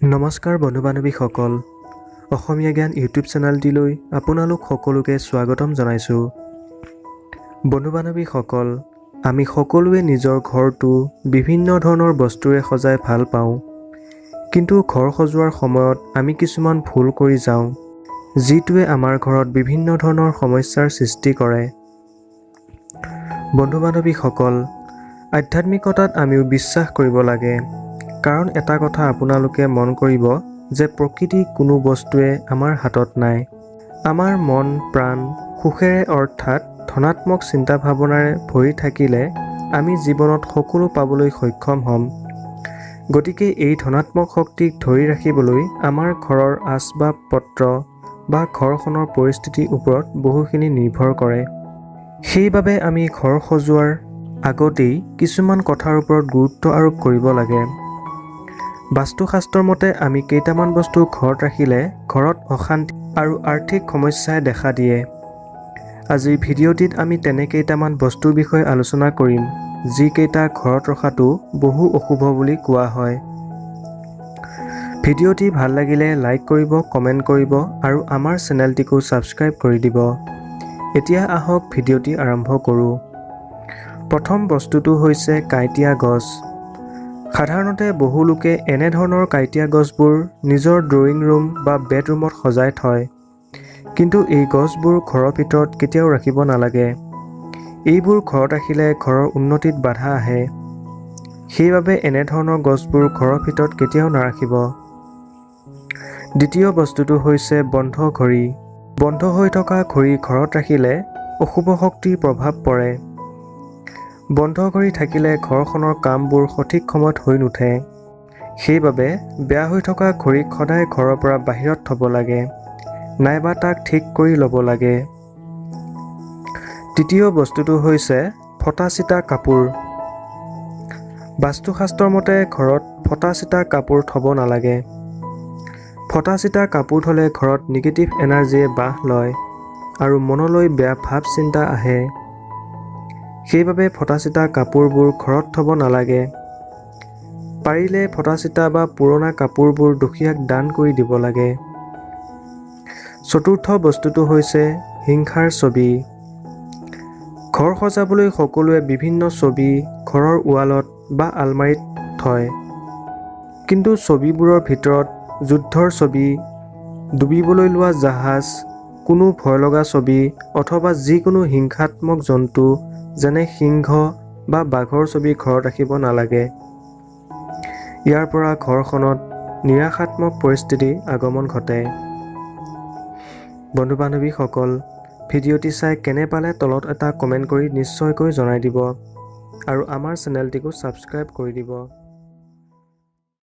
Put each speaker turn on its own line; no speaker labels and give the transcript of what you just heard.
নমস্কাৰ বন্ধু-বান্ধৱীসকল, অসমীয়া জ্ঞান ইউটিউব চেনেলটিলৈ আপোনালোক সকলোকে স্বাগতম জনাইছোঁ। বন্ধু-বান্ধৱীসকল, আমি সকলোৱে নিজৰ ঘৰটো বিভিন্ন ধৰণৰ বস্তুৰে সজাই ভাল পাওঁ। কিন্তু ঘৰ সজোৱাৰ সময়ত আমি কিছুমান ভুল কৰি যাওঁ, যিটোৱে আমাৰ ঘৰত বিভিন্ন ধৰণৰ সমস্যাৰ সৃষ্টি কৰে। বন্ধু-বান্ধৱীসকল, আধ্যাত্মিকতাত আমিও বিশ্বাস কৰিব লাগে। কাৰণ এটা কথা আপোনালোকে মন কৰিব যে প্ৰকৃতি কোনো বস্তুৱে আমাৰ হাতত নাই। আমাৰ মন প্ৰাণ সুখেৰে অৰ্থাৎ ধনাত্মক চিন্তা ভাৱনাৰে ভৰি থাকিলে আমি জীৱনত সকলো পাবলৈ সক্ষম হ'ম। গতিকে এই ধনাত্মক শক্তিক ধৰি ৰাখিবলৈ আমাৰ ঘৰৰ আচবাব পত্ৰ বা ঘৰখনৰ পৰিস্থিতিৰ ওপৰত বহুখিনি নিৰ্ভৰ কৰে। সেইবাবে আমি ঘৰ সজোৱাৰ আগতেই কিছুমান কথাৰ ওপৰত গুৰুত্ব আৰোপ কৰিব লাগে। বাস্তুশাস্ত্ৰৰ মতে আমি কেইটামান বস্তু ঘৰত ৰাখিলে ঘৰত অশান্তি আৰু আৰ্থিক সমস্যাই দেখা দিয়ে। আজিৰ ভিডিঅ'টিত আমি তেনে কেইটামান বস্তুৰ বিষয়ে আলোচনা কৰিম, যিকেইটা ঘৰত ৰখাটো বহু অশুভ বুলি কোৱা হয়। ভিডিঅ'টি ভাল লাগিলে লাইক কৰিব, কমেণ্ট কৰিব আৰু আমাৰ চেনেলটিকো ছাবস্ক্ৰাইব কৰি দিব। এতিয়া আহক ভিডিঅ'টি আৰম্ভ কৰোঁ। প্ৰথম বস্তুটো হৈছে কাঁইটীয়া গছ। সাধাৰণতে বহু লোকে এনেধৰণৰ কাঁইটীয়া গছবোৰ নিজৰ ড্ৰয়িং ৰুম বা বেডৰুমত সজাই থয়। কিন্তু এই গছবোৰ ঘৰৰ ভিতৰত কেতিয়াও ৰাখিব নালাগে। এইবোৰ ঘৰত ৰাখিলে ঘৰৰ উন্নতিত বাধা আহে। সেইবাবে এনেধৰণৰ গছবোৰ ঘৰৰ ভিতৰত কেতিয়াও নাৰাখিব। দ্বিতীয় বস্তুটো হৈছে বন্ধ ঘড়ী। বন্ধ হৈ থকা ঘড়ী ঘৰত ৰাখিলে অশুভ শক্তিৰ প্ৰভাৱ পৰে। বন্ধ ঘড়ী থাকিলে ঘৰখনৰ কামবোৰ সঠিক সময়ত হৈ নুঠে। সেইবাবে বেয়া হৈ থকা ঘড়ীক সদায় ঘৰৰ পৰা বাহিৰত থ'ব লাগে, নাইবা তাক ঠিক কৰি ল'ব লাগে। তৃতীয় বস্তুটো হৈছে ফটা চিটা কাপোৰ। বাস্তুশাস্ত্ৰৰ মতে ঘৰত ফটা চিটা কাপোৰ থ'ব নালাগে। ফটা চিটা কাপোৰ থ'লে ঘৰত নিগেটিভ এনাৰ্জিয়ে বাস লয় আৰু মনলৈ বেয়া ভাৱ চিন্তা আহে। সেইবাবে ফটা চিটা কাপোৰবোৰ ঘৰত থ'ব নালাগে। পাৰিলে ফটা চিটা বা পুৰণা কাপোৰবোৰ দুখীয়াক দান কৰি দিব লাগে। চতুৰ্থ বস্তুটো হৈছে হিংসাৰ ছবি। ঘৰ সজাবলৈ সকলোৱে বিভিন্ন ছবি ঘৰৰ ৱালত বা আলমাৰীত থয়। কিন্তু ছবিবোৰৰ ভিতৰত যুদ্ধৰ ছবি, ডুবিবলৈ লোৱা জাহাজ, কোনো ভয়লগা ছবি অথবা যিকোনো হিংসাত্মক জন্তু যেনে সিংহ বা বাঘৰ ছবি ঘৰত ৰাখিব নালাগে। ইয়াৰ পৰা ঘৰখনত নিৰাশাত্মক পৰিস্থিতিৰ আগমন ঘটে। বন্ধু-বান্ধৱীসকল, ভিডিঅ'টি চাই কেনে পালে তলত এটা কমেণ্ট কৰি নিশ্চয়কৈ জনাই দিব আৰু আমাৰ চেনেলটিকো ছাবস্ক্ৰাইব কৰি দিব।